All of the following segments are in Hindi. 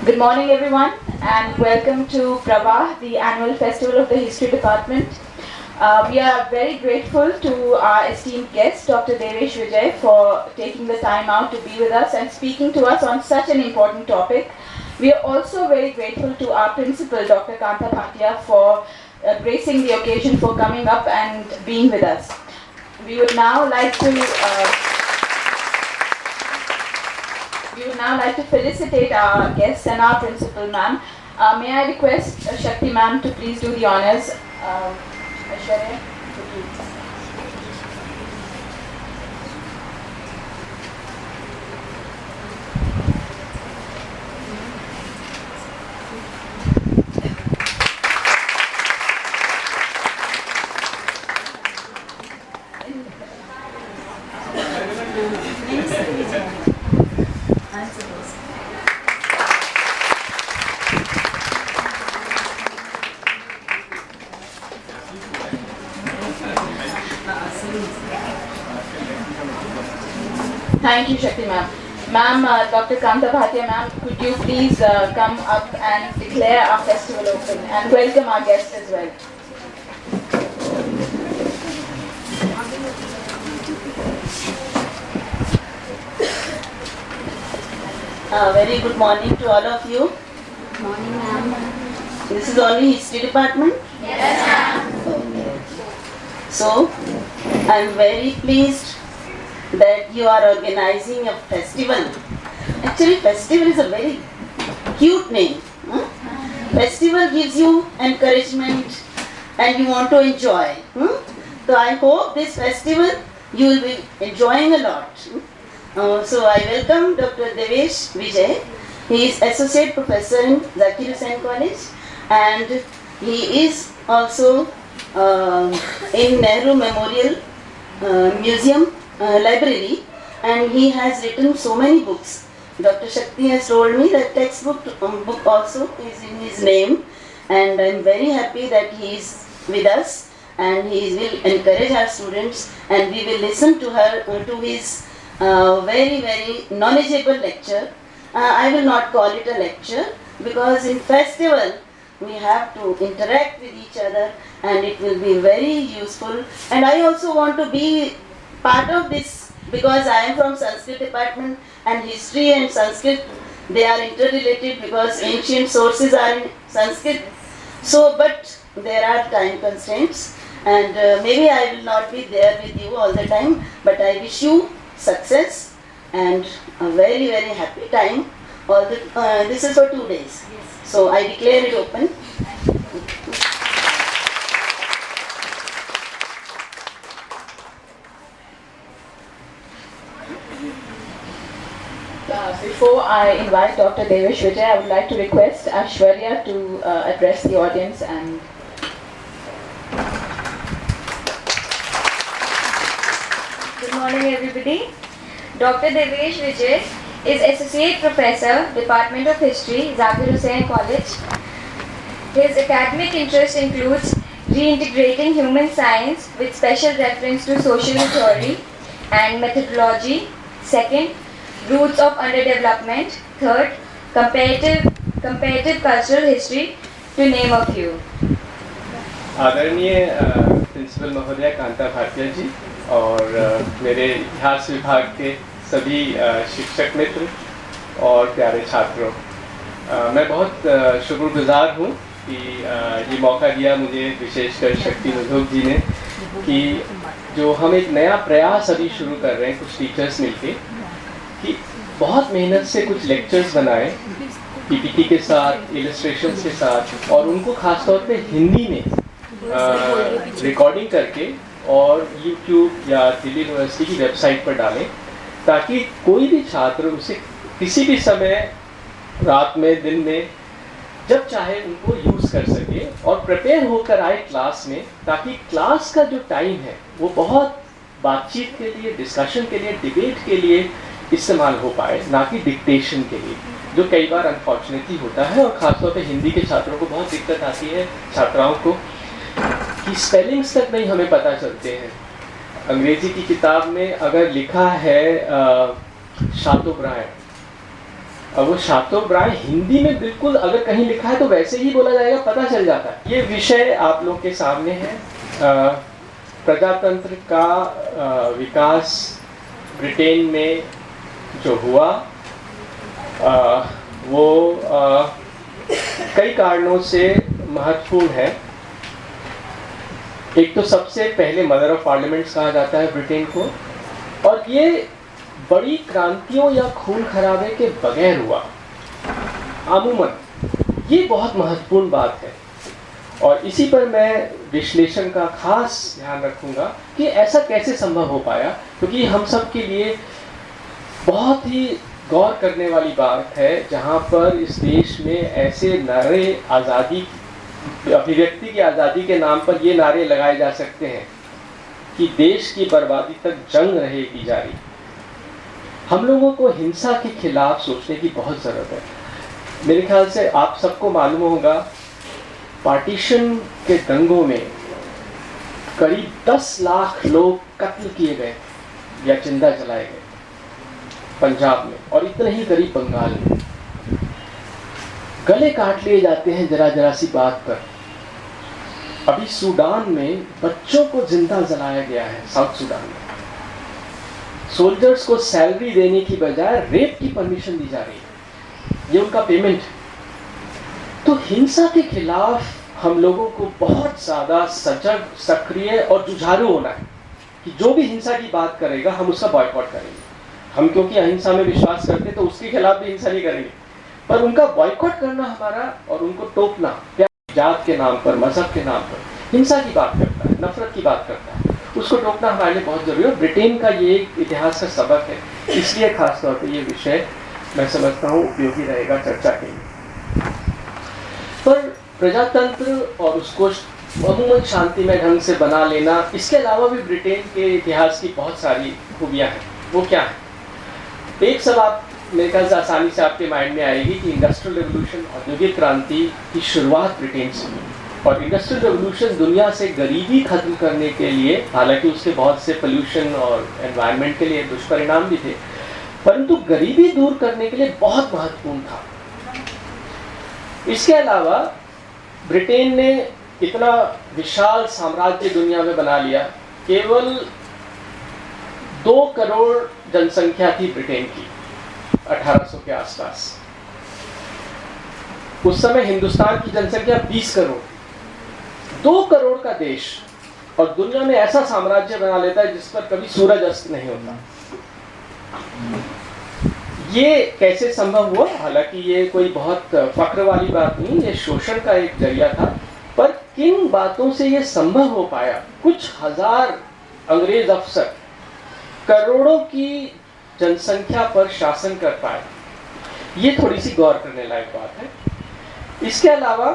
Good morning, everyone, and welcome to Pravah, the annual festival of the History Department. We are very grateful to our esteemed guest, Dr. Devesh Vijay, for taking the time out to be with us and speaking to us on such an important topic. We are also very grateful to our principal, Dr. Kanta Bhatia, for gracing the occasion, for coming up and being with us. We would now like to felicitate our guests and our principal, ma'am. May I request Shakti ma'am to please do the honors. Aishwarya, please. Thank you, Shakti ma'am. Ma'am, Dr. Kanta Bhatia ma'am, could you please come up and declare our festival open and welcome our guests as well. Very good morning to all of you. Good morning, ma'am. This is only History Department? Yes, ma'am. Okay. So, I am very pleased that you are organizing a festival. Actually, festival is a very cute name. Festival gives you encouragement and you want to enjoy. So I hope this festival you will be enjoying a lot. So I welcome Dr. Devesh Vijay. He is Associate Professor in Zakir Hussain College and he is also in Nehru Memorial Museum Library, and he has written so many books. Dr. Shakti has told me that textbook book also is in his name, and I am very happy that he is with us and he will encourage our students, and we will listen to his very knowledgeable lecture. I will not call it a lecture because in festival we have to interact with each other and it will be very useful. And I also want to be part of this because I am from Sanskrit department, and history and Sanskrit, they are interrelated because ancient sources are in Sanskrit. So, but there are time constraints and maybe I will not be there with you all the time, but I wish you success and a very happy time. This is for 2 days. So I declare it open. Before I invite Dr. Devesh Vijay, I would like to request Aishwarya to address the audience and Good morning, everybody. Dr. Devesh Vijay is Associate Professor, Department of History, Zakir Hussain College. His academic interest includes reintegrating human science with special reference to social theory and methodology. Second, roots of underdevelopment. Third, comparative cultural history, to name a few. आदरणीय प्रिंसिपल महोदय कांता भाटिया जी और मेरे इतिहास विभाग के सभी शिक्षक मित्र और प्यारे छात्रों, मैं बहुत शुक्रगुजार हूँ कि ये मौका दिया मुझे, विशेषकर शक्ति मुधोक जी ने, कि जो हम एक नया प्रयास अभी शुरू कर रहे हैं कुछ टीचर्स मिलके, कि बहुत मेहनत से कुछ लेक्चर्स बनाए पीपीटी के साथ, इलस्ट्रेशंस के साथ, और उनको खासतौर पे हिंदी में रिकॉर्डिंग करके और YouTube या दिल्ली यूनिवर्सिटी की वेबसाइट पर डालें, ताकि कोई भी छात्र उसे किसी भी समय, रात में, दिन में, जब चाहे उनको यूज़ कर सके और प्रिपेयर होकर आए क्लास में, ताकि क्लास का जो टाइम है वो बहुत बातचीत के लिए, डिस्कशन के लिए, डिबेट के लिए इस्तेमाल हो पाए, ना कि डिक्टेशन के लिए, जो कई बार अनफॉर्चुनेटली होता है। और ख़ासतौर पे हिंदी के छात्रों को बहुत दिक्कत आती है, छात्राओं को, कि स्पेलिंग्स तक नहीं हमें पता चलते हैं। अंग्रेजी की किताब में अगर लिखा है शाटोब्रायन, अब वो शातोब्राय हिंदी में बिल्कुल अगर कहीं लिखा है तो वैसे ही बोला जाएगा, पता चल जाता है। ये विषय आप लोग के सामने है, प्रजातंत्र का विकास ब्रिटेन में जो हुआ वो कई कारणों से महत्वपूर्ण है। एक तो सबसे पहले मदर ऑफ पार्लियामेंट्स कहा जाता है ब्रिटेन को, और ये बड़ी क्रांतियों या खून खराबे के बगैर हुआ अमूमन। ये बहुत महत्वपूर्ण बात है और इसी पर मैं विश्लेषण का खास ध्यान रखूंगा कि ऐसा कैसे संभव हो पाया, क्योंकि हम सब के लिए बहुत ही गौर करने वाली बात है जहाँ पर इस देश में ऐसे नारे आज़ादी, अभिव्यक्ति की आज़ादी के नाम पर ये नारे लगाए जा सकते हैं कि देश की बर्बादी तक जंग रहेगी जारी। हम लोगों को हिंसा के खिलाफ सोचने की बहुत ज़रूरत है। मेरे ख्याल से आप सबको मालूम होगा, पार्टीशन के दंगों में करीब 10 लाख लोग कत्ल किए गए या जिंदा जलाए गए पंजाब में, और इतने ही करीब बंगाल में। गले काट लिए जाते हैं जरा जरा सी बात पर। अभी सूडान में बच्चों को जिंदा जलाया गया है, साउथ सूडान में। सोल्जर्स को सैलरी देने की बजाय रेप की परमिशन दी जा रही है, ये उनका पेमेंट है। तो हिंसा के खिलाफ हम लोगों को बहुत ज़्यादा सजग, सक्रिय और जुझारू होना है कि जो भी हिंसा की बात करेगा हम उसका बॉयकॉट करेंगे। हम क्योंकि अहिंसा में विश्वास करते हैं तो उसके खिलाफ भी हिंसा नहीं करेंगे, पर उनका बॉयकॉट करना हमारा, और उनको टोकना जात के नाम पर, मजहब के नाम पर हिंसा की बात करता है, नफरत की बात करता है, उसको टोकना हमारे लिए बहुत जरूरी है। ब्रिटेन का ये एक इतिहास का सबक है, इसलिए खासतौर पर ये विषय मैं समझता हूँ उपयोगी रहेगा चर्चा के लिए। पर प्रजातंत्र और उसको अमूमन शांतिमय ढंग से बना लेना, इसके अलावा भी ब्रिटेन के इतिहास की बहुत सारी खूबियाँ हैं। वो क्या है? एक सब आप मेरे ख्याल से आसानी से आपके माइंड में आएगी कि इंडस्ट्रियल रेवोल्यूशन, औद्योगिक क्रांति की शुरुआत ब्रिटेन से हुई, और इंडस्ट्रियल रेवोल्यूशन दुनिया से गरीबी खत्म करने के लिए, हालांकि उसके बहुत से पोल्यूशन और एनवायरनमेंट के लिए दुष्परिणाम भी थे, परंतु गरीबी दूर करने के लिए बहुत महत्वपूर्ण था। इसके अलावा ब्रिटेन ने इतना विशाल साम्राज्य दुनिया में बना लिया। केवल 2 करोड़ जनसंख्या थी ब्रिटेन की 1800 के आसपास। उस समय हिंदुस्तान की जनसंख्या 20 करोड़। 2 करोड़ का देश और दुनिया में ऐसा साम्राज्य बना लेता है जिस पर कभी सूरज अस्त नहीं होता। ये कैसे संभव हुआ? हालांकि ये कोई बहुत फक्र वाली बात नहीं, ये शोषण का एक जरिया था। पर किन बातों से ये संभव हो पाया? कुछ हजार अंग्रेज अफसर करोड़ों की जनसंख्या पर शासन कर पाए, ये थोड़ी सी गौर करने लायक बात है। इसके अलावा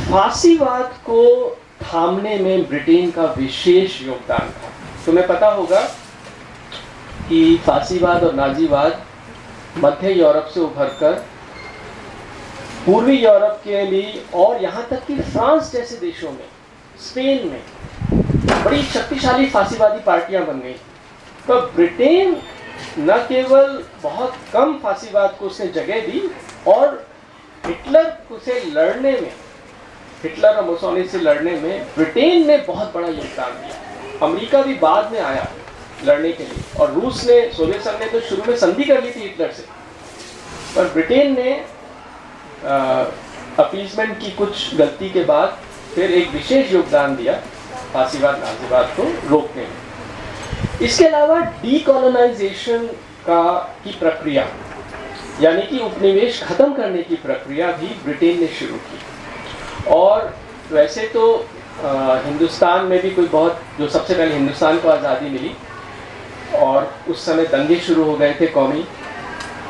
फांसीवाद को थामने में ब्रिटेन का विशेष योगदान था। तुम्हें पता होगा कि फांसीवाद और नाजीवाद मध्य यूरोप से उभरकर पूर्वी यूरोप के लिए और यहाँ तक कि फ्रांस जैसे देशों में, स्पेन में बड़ी शक्तिशाली फांसीवादी पार्टियां बन गई। तो ब्रिटेन न केवल बहुत कम फांसीवाद को उसने जगह दी, और हिटलर से लड़ने में, हिटलर और मुसोलिनी से लड़ने में ब्रिटेन ने बहुत बड़ा योगदान दिया। अमेरिका भी बाद में आया लड़ने के लिए, और रूस ने, सोवियत संघ ने तो शुरू में संधि कर ली थी हिटलर से, पर ब्रिटेन ने अपीसमेंट की कुछ गलती के बाद फिर एक विशेष योगदान दिया फांसीवाद नाजीवाद को रोकने में। इसके अलावा डीकोलोनाइजेशन की प्रक्रिया, यानी कि उपनिवेश खत्म करने की प्रक्रिया भी ब्रिटेन ने शुरू की। और वैसे तो हिंदुस्तान में भी कोई बहुत, जो सबसे पहले हिंदुस्तान को आज़ादी मिली और उस समय दंगे शुरू हो गए थे कौमी,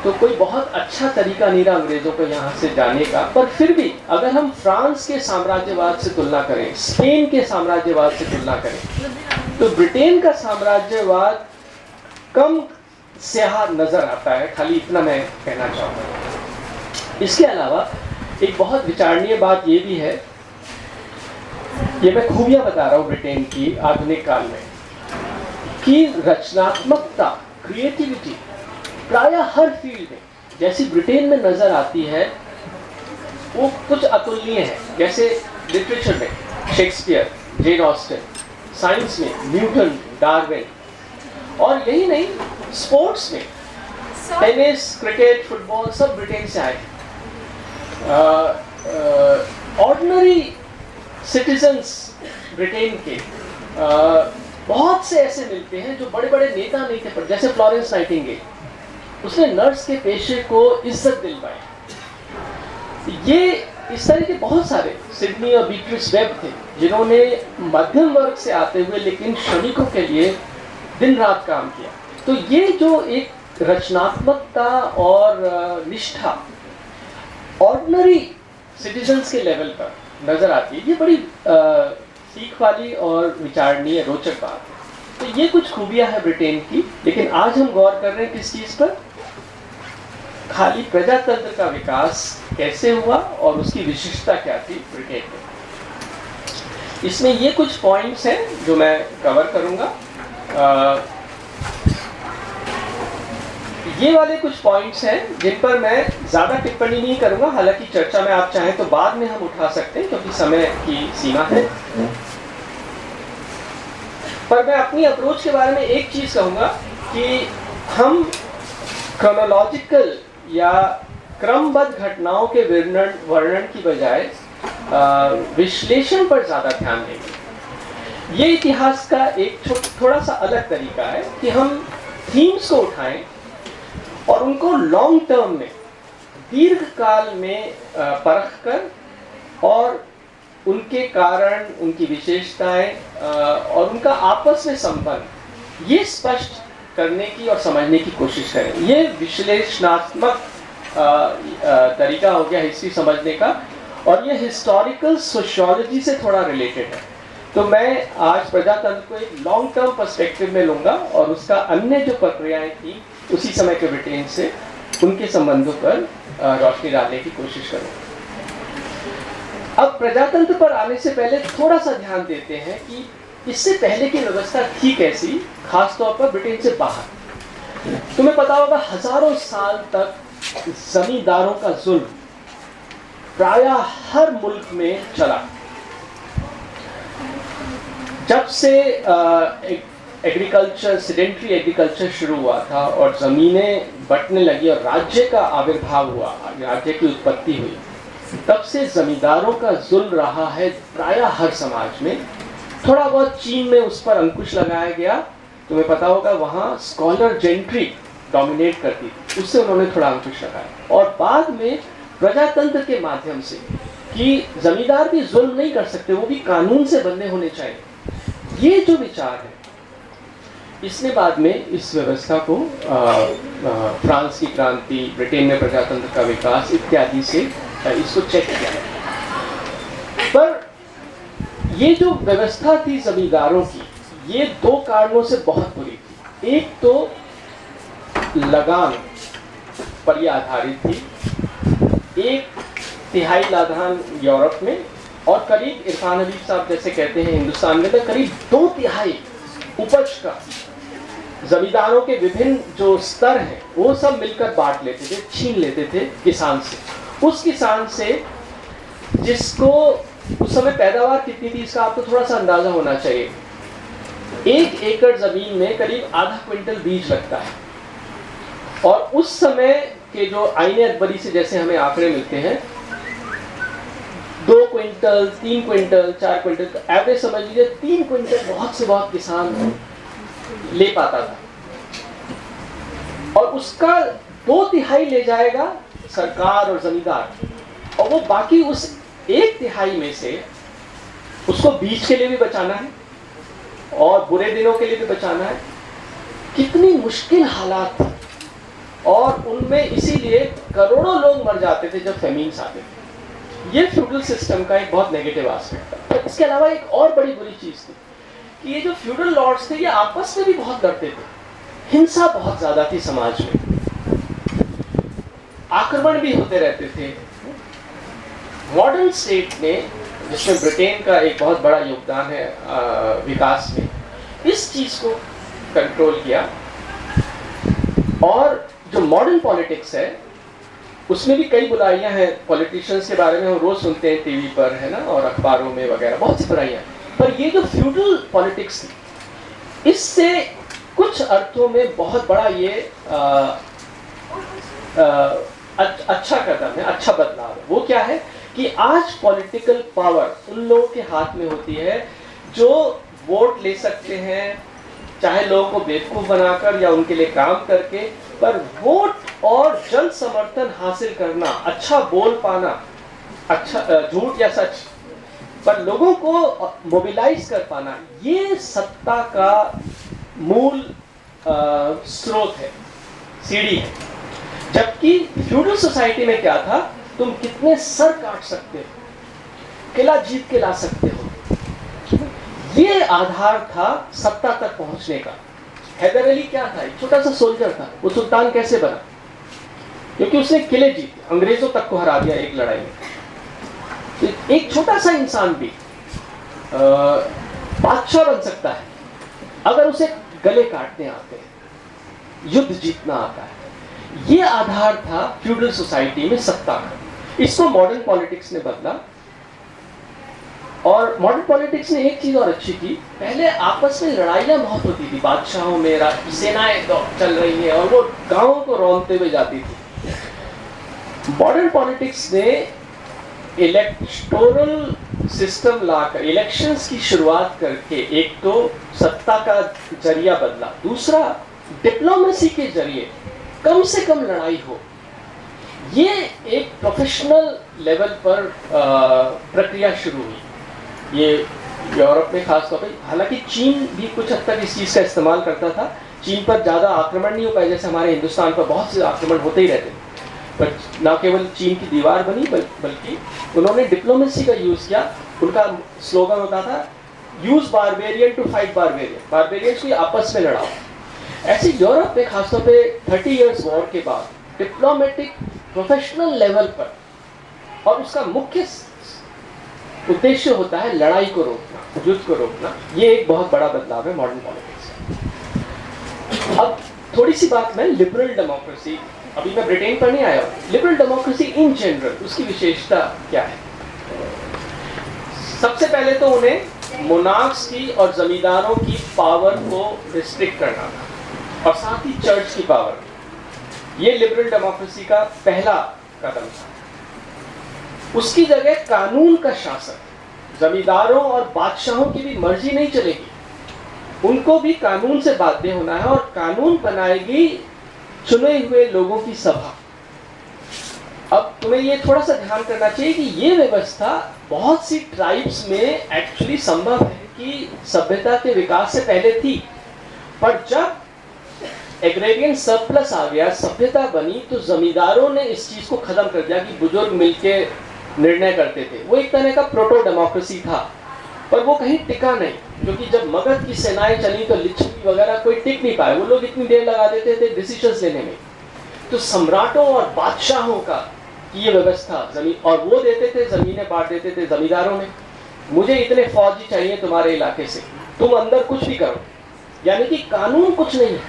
तो कोई बहुत अच्छा तरीका नहीं रहा अंग्रेज़ों को यहाँ से जाने का। पर फिर भी अगर हम फ्रांस के साम्राज्यवाद से तुलना करें, स्पेन के साम्राज्यवाद से तुलना करें, तो ब्रिटेन का साम्राज्यवाद कम स्याह नज़र आता है। खाली इतना मैं कहना चाहूँगा। इसके अलावा एक बहुत विचारणीय बात ये भी है, ये मैं खूबियाँ बता रहा हूँ ब्रिटेन की आधुनिक काल में, कि रचनात्मकता, क्रिएटिविटी प्रायः हर फील्ड में जैसी ब्रिटेन में नजर आती है वो कुछ अतुलनीय है। जैसे लिटरेचर में शेक्सपियर, जेन ऑस्टन, साइंस में न्यूटन, डार्विन, और यही नहीं स्पोर्ट्स में टेनिस, क्रिकेट, फुटबॉल सब ब्रिटेन से आए। ऑर्डिनरी सिटीजन्स ब्रिटेन के बहुत से ऐसे मिलते हैं जो बड़े बड़े नेता नहीं थे, पर जैसे फ्लोरेंस नाइटिंगेल, उसने नर्स के पेशे को इज्जत दिलवाई। ये इस तरह के बहुत सारे, सिडनी और बीट्रिस वेब थे जिन्होंने मध्यम वर्ग से आते हुए लेकिन श्रमिकों के लिए दिन रात काम किया। तो ये जो एक रचनात्मकता और निष्ठा ऑर्डिनरी सिटीजन्स के लेवल पर नजर आती है, ये बड़ी सीख वाली और विचारणीय रोचक बात है। तो ये कुछ खूबियां हैं ब्रिटेन की, लेकिन आज हम गौर कर रहे हैं किस चीज पर? खाली प्रजातंत्र का विकास कैसे हुआ और उसकी विशिष्टता क्या थी ब्रिटेन में। इसमें ये कुछ पॉइंट्स हैं जो मैं कवर करूंगा। ये वाले कुछ पॉइंट्स हैं जिन पर मैं ज़्यादा टिप्पणी नहीं करूंगा, हालांकि चर्चा में आप चाहें तो बाद में हम उठा सकते हैं क्योंकि समय की सीमा है। पर मैं अपनी अप्रोच के बारे में एक चीज़ कहूँगा कि हम क्रोनोलॉजिकल या क्रमबद्ध घटनाओं के वर्णन की बजाय विश्लेषण पर ज़्यादा ध्यान देंगे। ये इतिहास का एक थोड़ा सा अलग तरीका है कि हम थीम्स को उठाएं और उनको लॉन्ग टर्म में, दीर्घ काल में परख कर और उनके कारण, उनकी विशेषताएं और उनका आपस में संबंध ये स्पष्ट करने की और समझने की कोशिश करें। ये विश्लेषणात्मक तरीका हो गया हिस्ट्री समझने का, और ये हिस्टोरिकल सोशियोलॉजी से थोड़ा रिलेटेड है। तो मैं आज प्रजातंत्र को एक लॉन्ग टर्म पर्सपेक्टिव में लूंगा और उसका अन्य जो प्रक्रियाएं थी उसी समय के ब्रिटेन से उनके संबंधों पर रोशनी डालने की कोशिश करूंगा। अब प्रजातंत्र पर आने से पहले थोड़ा सा ध्यान देते हैं कि इससे पहले की व्यवस्था थी कैसी, खासतौर पर ब्रिटेन से बाहर। तुम्हें पता होगा हजारों साल तक जमींदारों का जुल्म प्रायः हर मुल्क में चला। जब से एग्रीकल्चर, सेडेंट्री एग्रीकल्चर शुरू हुआ था और ज़मीनें बंटने लगी और राज्य का आविर्भाव हुआ, राज्य की उत्पत्ति हुई, तब से ज़मींदारों का जुल्म रहा है प्रायः हर समाज में। थोड़ा बहुत चीन में उस पर अंकुश लगाया गया। तुम्हें पता होगा वहाँ स्कॉलर जेंट्री डोमिनेट करती थी, उससे उन्होंने थोड़ा अंकुश लगाया। और बाद में प्रजातंत्र के माध्यम से कि ज़मींदार भी जुल्म नहीं कर सकते, वो भी कानून से बंधे होने चाहिए, ये जो विचार है, इसने बाद में इस व्यवस्था को फ्रांस की क्रांति, ब्रिटेन में प्रजातंत्र का विकास इत्यादि से इसको चेक किया। पर ये जो व्यवस्था थी जमींदारों की, ये दो कारणों से बहुत बुरी थी। एक तो लगान पर यह आधारित थी, 1/3 लादान यूरोप में, और करीब इरफान हबीब साहब जैसे कहते हैं हिंदुस्तान में, तो करीब 2/3 उपज का जमींदारों के विभिन्न जो स्तर हैं वो सब मिलकर बांट लेते थे, छीन लेते थे किसान से। उस किसान से जिसको उस समय पैदावार कितनी थी इसका आपको थोड़ा सा अंदाजा होना चाहिए। 1 एकड़ जमीन में करीब आधा क्विंटल बीज लगता है, और उस समय के जो आईने अकबरी से जैसे हमें आंकड़े मिलते हैं, 2 क्विंटल, 3 क्विंटल, 4 क्विंटल, तो एवरेज समझ लीजिए 3 क्विंटल बहुत से बहुत किसान ले पाता था, और उसका 2/3 ले जाएगा सरकार और जमींदार, और वो बाकी उस 1/3 में से उसको बीज के लिए भी बचाना है और बुरे दिनों के लिए भी बचाना है। कितनी मुश्किल हालात थे, और उनमें इसीलिए करोड़ों लोग मर जाते थे जब फेमिन्स आते थे। ये फ्यूडल सिस्टम का एक बहुत नेगेटिव एस्पेक्ट था। तो इसके अलावा एक और बड़ी बुरी चीज थी कि ये जो फ्यूडल लॉर्ड्स थे ये आपस में भी बहुत लड़ते थे, हिंसा बहुत ज्यादा थी समाज में, आक्रमण भी होते रहते थे। मॉडर्न स्टेट ने, जिसमें ब्रिटेन का एक बहुत बड़ा योगदान है विकास में, इस चीज को कंट्रोल किया, और जो मॉडर्न पॉलिटिक्स है उसमें भी कई बुराइयां हैं। पॉलिटिशियंस के बारे में हम रोज सुनते हैं टीवी पर, है ना, और अखबारों में वगैरह, बहुत सी बुराइयां हैं। पर ये जो फ्यूडल पॉलिटिक्स थी, इससे कुछ अर्थों में बहुत बड़ा ये अच्छा कदम है, अच्छा बदलाव है। वो क्या है कि आज पॉलिटिकल पावर उन लोगों के हाथ में होती है जो वोट ले सकते हैं, चाहे लोगों को बेवकूफ बनाकर या उनके लिए काम करके, पर वोट और जन समर्थन हासिल करना, अच्छा बोल पाना, अच्छा झूठ या सच, पर लोगों को मोबिलाइज कर पाना, ये सत्ता का मूल स्रोत है, सीढ़ी है। जबकि फ्यूडल सोसाइटी में क्या था, तुम कितने सर काट सकते हो, किला जीत के ला सकते हो, ये आधार था सत्ता तक पहुंचने का। हैदर अली क्या था, एक छोटा सा सोल्जर था, वो सुल्तान कैसे बना? क्योंकि उसने किले जीते, अंग्रेजों तक को हरा दिया एक लड़ाई में। तो एक छोटा सा इंसान भी बादशाह बन सकता है अगर उसे गले काटने आते हैं, युद्ध जीतना आता है। ये आधार था फ्यूडल सोसाइटी में सत्ता का। इसको मॉडर्न पॉलिटिक्स ने बदला। और मॉडर्न पॉलिटिक्स ने एक चीज और अच्छी की, पहले आपस में लड़ाइयां बहुत होती थी, बादशाहों में सेनाएं चल रही है और वो गांवों को रौंदते हुए जाती थी। मॉडर्न पॉलिटिक्स ने इलेक्टोरल सिस्टम लाकर इलेक्शंस की शुरुआत करके एक तो सत्ता का जरिया बदला, दूसरा डिप्लोमेसी के जरिए कम से कम लड़ाई हो। ये एक प्रोफेशनल लेवल पर प्रक्रिया शुरू हुई। ये यूरोप में खास तौर पर, हालांकि चीन भी कुछ हद तक इस चीज़ का इस्तेमाल करता था। चीन पर ज़्यादा आक्रमण नहीं हो पाया, जैसे हमारे हिंदुस्तान पर बहुत से आक्रमण होते ही रहते, पर न केवल चीन की दीवार बनी बल्कि उन्होंने डिप्लोमेसी का यूज़ किया। उनका स्लोगन होता था, use barbarian to fight barbarian, barbarians को आपस में लड़ाओ। ऐसे यूरोप में खासतौर पे 30 इयर्स वॉर के बाद डिप्लोमेटिक प्रोफेशनल लेवल पर, और उसका मुख्य उद्देश्य होता है लड़ाई को रोकना, युद्ध को रोकना। ये एक बहुत बड़ा बदलाव है मॉडर्न पॉलिटिक्स। अब थोड़ी सी बात मैं लिबरल डेमोक्रेसी, अभी मैं ब्रिटेन पर नहीं आया हूँ, लिबरल डेमोक्रेसी इन जनरल उसकी विशेषता क्या है। सबसे पहले तो उन्हें मोनार्क्स की और जमींदारों की पावर को रिस्ट्रिक्ट करना था, और साथ ही चर्च की पावर। ये लिबरल डेमोक्रेसी का पहला कदम था। उसकी जगह कानून का शासन, जमींदारों और बादशाहों की भी मर्जी नहीं चलेगी, उनको भी कानून से बाध्य होना है, और कानून बनाएगी चुने हुए लोगों की सभा। अब तुम्हें ये थोड़ा सा ध्यान करना चाहिए कि ये व्यवस्था बहुत सी ट्राइब्स में एक्चुअली संभव है कि सभ्यता के विकास से पहले थी, पर जब एग्रेरियन सरप्लस आ गया, सभ्यता बनी, तो जमींदारों ने इस चीज को खत्म कर दिया कि बुजुर्ग मिलके निर्णय करते थे। वो एक तरह का प्रोटो डेमोक्रेसी था, पर वो कहीं टिका नहीं, क्योंकि जब मगध की सेनाएं चली तो लिच्छवी वगैरह कोई टिक नहीं पाए, वो लोग इतनी देर लगा देते थे डिसीजंस लेने में। तो सम्राटों और बादशाहों का ये व्यवस्था, जमीन, और वो देते थे, जमीनें बांट देते थे जमींदारों में, मुझे इतने फौजी चाहिए तुम्हारे इलाके से, तुम अंदर कुछ भी करो, यानी कि कानून कुछ नहीं है।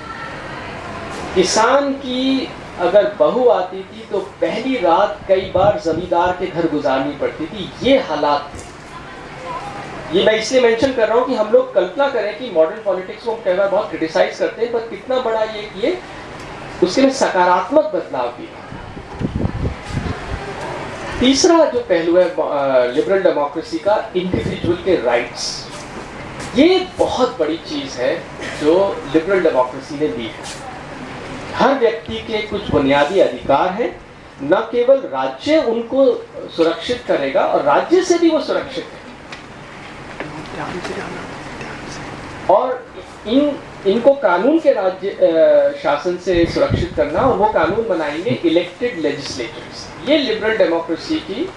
किसान की अगर बहू आती थी तो पहली रात कई बार जमींदार के घर गुजारनी पड़ती थी। ये हालात थे। ये मैं इसलिए मेंशन कर रहा हूँ कि हम लोग कल्पना करें कि मॉडर्न पॉलिटिक्स को हम कई बार बहुत क्रिटिसाइज करते हैं, पर कितना बड़ा ये उसके में सकारात्मक बदलाव भी है। तीसरा जो पहलू है लिबरल डेमोक्रेसी का, इंडिविजुअल के राइट्स। ये बहुत बड़ी चीज है जो लिबरल डेमोक्रेसी ने दी है। हर व्यक्ति के कुछ बुनियादी अधिकार हैं, न केवल राज्य उनको सुरक्षित करेगा, और राज्य से भी वो सुरक्षित है, और इनको कानून के राज्य शासन से सुरक्षित करना, और वो कानून बनाएंगे इलेक्टेड लेजिस्लेचर्स। ये लिबरल डेमोक्रेसी की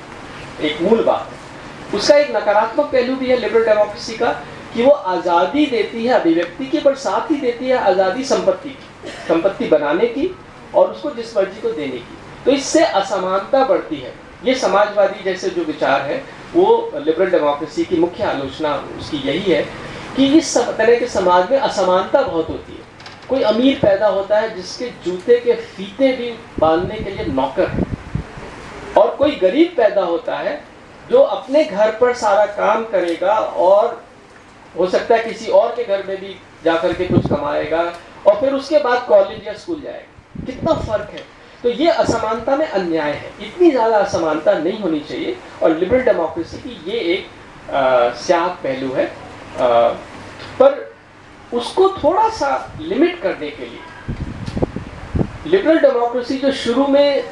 एक मूल बात है। उसका एक नकारात्मक पहलू भी है लिबरल डेमोक्रेसी का, कि वो आज़ादी देती है अभिव्यक्ति की, पर साथ ही देती है आज़ादी संपत्ति बनाने की और उसको जिस मर्जी को देने की। तो इससे असमानता बढ़ती है। ये समाजवादी जैसे जो विचार है, वो लिबरल डेमोक्रेसी की मुख्य आलोचना उसकी यही है कि इस तरह के समाज में असमानता बहुत होती है। कोई अमीर पैदा होता है जिसके जूते के फीते भी बांधने के लिए नौकर है, और कोई गरीब पैदा होता है जो अपने घर पर सारा काम करेगा और हो सकता है किसी और के घर में भी जाकर के कुछ कमाएगा और फिर उसके बाद कॉलेज या स्कूल जाएगा। कितना फर्क है। तो ये असमानता में अन्याय है, इतनी ज़्यादा असमानता नहीं होनी चाहिए, और लिबरल डेमोक्रेसी की ये एक स्याह पहलू है। पर उसको थोड़ा सा लिमिट करने के लिए लिबरल डेमोक्रेसी जो शुरू में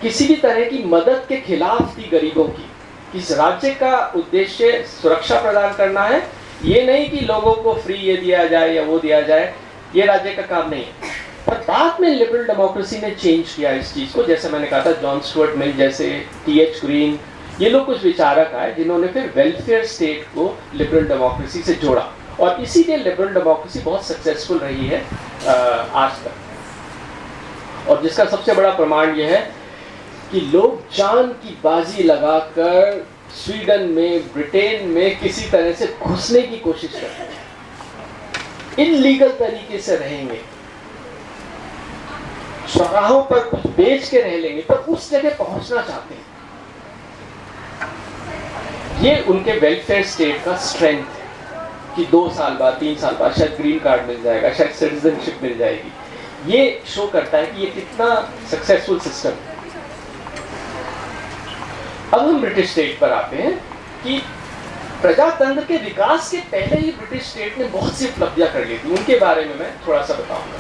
किसी भी तरह की मदद के खिलाफ थी गरीबों की, इस राज्य का उद्देश्य सुरक्षा प्रदान करना है, ये नहीं कि लोगों को फ्री ये दिया जाए या वो दिया जाए, ये राज्य का काम नहीं है। पर बाद में लिबरल डेमोक्रेसी ने चेंज किया इस चीज़ को, जैसे मैंने कहा था जॉन स्टुअर्ट मिल जैसे, टी.एच. ग्रीन, ये लोग कुछ विचारक आए जिन्होंने फिर वेलफेयर स्टेट को लिबरल डेमोक्रेसी से जोड़ा, और इसीलिए लिबरल डेमोक्रेसी बहुत सक्सेसफुल रही है आज तक। और जिसका सबसे बड़ा प्रमाण यह है कि लोग जान की बाजी लगाकर स्वीडन में, ब्रिटेन में किसी तरह से घुसने की कोशिश करते हैं, इल्लीगल तरीके से रहेंगे, चौराहों पर कुछ बेच के रह लेंगे, पर उस जगह पहुंचना चाहते हैं। ये उनके वेलफेयर स्टेट का स्ट्रेंथ है कि 2 साल बाद, 3 साल बाद शायद ग्रीन कार्ड मिल जाएगा, शायद सिटीजनशिप मिल जाएगी। ये शो करता है कि ये कितना सक्सेसफुल सिस्टम है। अब हम ब्रिटिश स्टेट पर आते हैं कि प्रजातंत्र के विकास के पहले ही ब्रिटिश स्टेट ने बहुत सी उपलब्धियां कर ली थी, उनके बारे में मैं थोड़ा सा बताऊंगा।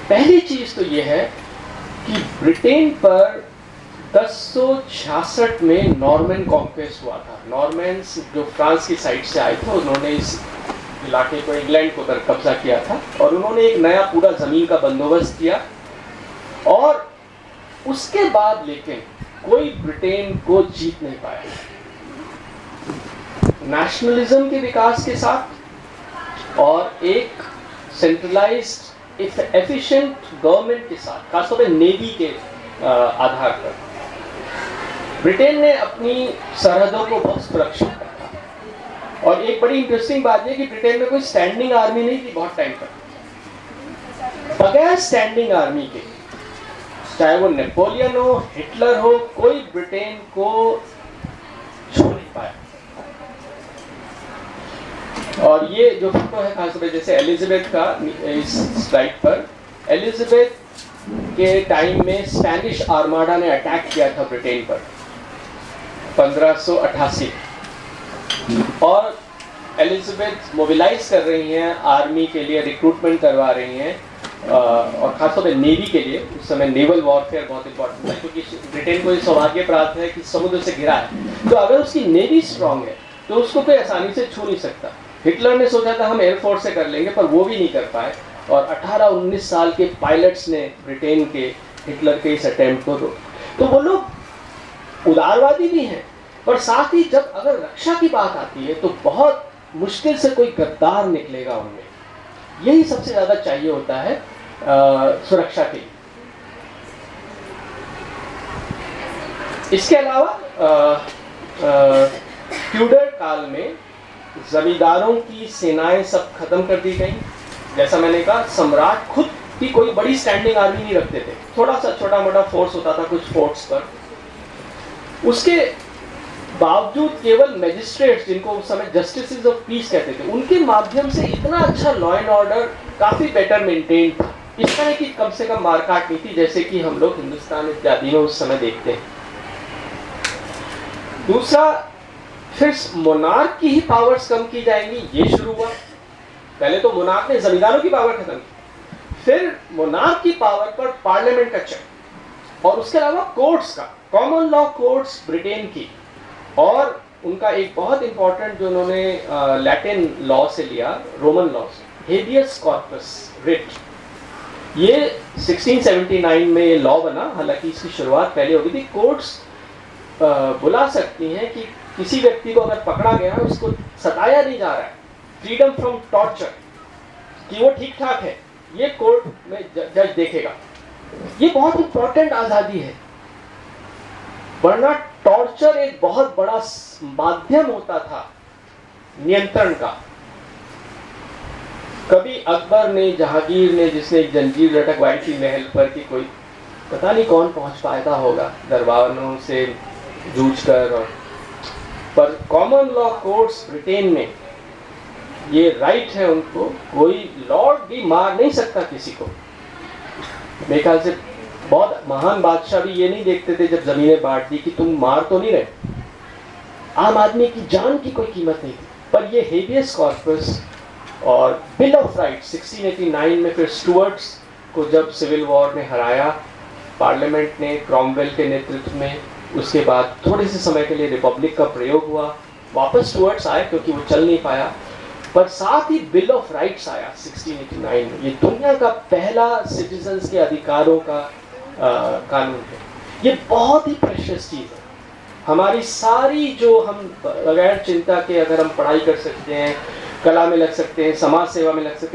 पहली चीज तो ये है कि ब्रिटेन पर 1066 में नॉर्मन कॉन्क्वेस्ट हुआ था। नॉर्मन्स जो फ्रांस की साइड से आए थे, उन्होंने इस इलाके को, इंग्लैंड को कब्जा किया था, और उन्होंने एक नया पूरा जमीन का बंदोबस्त किया, और उसके बाद लेकिन कोई ब्रिटेन को जीत नहीं पाया। नेशनलिज्म के विकास के साथ और एक सेंट्रलाइज्ड एफिशिएंट गवर्नमेंट के साथ, खासतौर पर नेवी के आधार पर, ब्रिटेन ने अपनी सरहदों को बहुत सुरक्षित रखा। और एक बड़ी इंटरेस्टिंग बात यह कि ब्रिटेन में कोई स्टैंडिंग आर्मी नहीं थी बहुत टाइम तक। बगैर स्टैंडिंग आर्मी के, चाहे वो नेपोलियन हो, हिटलर हो, कोई ब्रिटेन को छू नहीं पाया। और ये जो फोटो है खासतौर जैसे एलिजाबेथ का इस स्लाइड पर, एलिजाबेथ के टाइम में स्पेनिश आर्माडा ने अटैक किया था ब्रिटेन पर 1588, और एलिजाबेथ मोबिलाइज कर रही हैं आर्मी के लिए, रिक्रूटमेंट करवा रही हैं, और खासतौर पर नेवी के लिए। उस समय नेवल वॉरफेयर बहुत इंपॉर्टेंट है, क्योंकि ब्रिटेन को ये सौभाग्य प्राप्त है कि समुद्र से घिरा है, तो अगर उसकी नेवी स्ट्रांग है तो उसको कोई आसानी से छू नहीं सकता। हिटलर ने सोचा था हम एयरफोर्स से कर लेंगे, पर वो भी नहीं कर पाए, और 18-19 साल के पायलट्स ने ब्रिटेन के हिटलर के इस अटेम्प्ट को रोका। तो वो लोग उदारवादी भी हैं, और साथ ही जब अगर रक्षा की बात आती है तो बहुत मुश्किल से कोई गद्दार निकलेगा उनमें। यही सबसे ज़्यादा चाहिए होता है सुरक्षा के लिए। इसके अलावा ट्यूडर काल में जमींदारों की सेनाएं सब खत्म कर दी गई। जैसा मैंने कहा, सम्राट खुद भी कोई बड़ी स्टैंडिंग आर्मी नहीं रखते थे, थोड़ा सा छोटा मोटा फोर्स होता था कुछ फोर्ट्स पर। उसके बावजूद केवल मैजिस्ट्रेट्स, जिनको उस समय जस्टिसेस ऑफ पीस कहते थे, उनके माध्यम से इतना अच्छा लॉ एंड ऑर्डर काफ़ी बेटर मेंटेन था। इस तरह की कम से कम मारकाट नहीं थी जैसे कि हम लोग हिंदुस्तान इत्यादि में उस समय देखते हैं। दूसरा, फिर मोनार्क की ही पावर्स कम की जाएंगी, ये शुरू हुआ। पहले तो मोनार्क ने जमींदारों की पावर खत्म की, फिर मोनार्क की पावर पर पार्लियामेंट का चेक, और उसके अलावा कोर्ट्स का, कॉमन लॉ कोर्ट्स ब्रिटेन की, और उनका एक बहुत इंपॉर्टेंट जो उन्होंने लैटिन लॉ से लिया, रोमन लॉ से, हेबियस कॉर्पस रिट। ये 1679 में ये लॉ बना, हालांकि इसकी शुरुआत पहले हो गई थी। कोर्ट्स बुला सकती हैं कि किसी व्यक्ति को अगर पकड़ा गया है, उसको सताया नहीं जा रहा है, फ्रीडम फ्रॉम टॉर्चर, कि वो ठीक ठाक है, ये कोर्ट में जज देखेगा। ये बहुत इंपॉर्टेंट आज़ादी है, वरना टॉर्चर एक बहुत बड़ा माध्यम होता था नियंत्रण का। कभी अकबर ने, जहांगीर ने, जिसने एक जंजीर लटकवाई थी महल पर, कि कोई पता नहीं कौन पहुंच पाता होगा दरबारों से जूझ कर, और पर कॉमन लॉ कोर्ट्स ब्रिटेन में ये राइट है उनको, कोई लॉर्ड भी मार नहीं सकता किसी को। मेरे ख्याल से बहुत महान बादशाह भी ये नहीं देखते थे जब जमीनें बांट दी कि तुम मार तो नहीं रहे, आम आदमी की जान की कोई कीमत नहीं थी। पर ये हेबियस कॉर्पस और बिल ऑफ राइट्स 1689 में, फिर स्टुअर्ट्स को जब सिविल वॉर ने हराया पार्लियामेंट ने क्रॉमवेल के नेतृत्व में, उसके बाद थोड़े से समय के लिए रिपब्लिक का प्रयोग हुआ, वापस स्टुअर्ट्स आए क्योंकि वो चल नहीं पाया, पर साथ ही बिल ऑफ राइट्स आया 1689 में। ये दुनिया का पहला सिटीजन्स के अधिकारों का कानून है। ये बहुत ही प्रेशियस चीज़ है। हमारी सारी जो हम बगैर चिंता के अगर हम पढ़ाई कर सकते हैं, कला में लग सकते हैं, समाज सेवा में लग सकते हैं,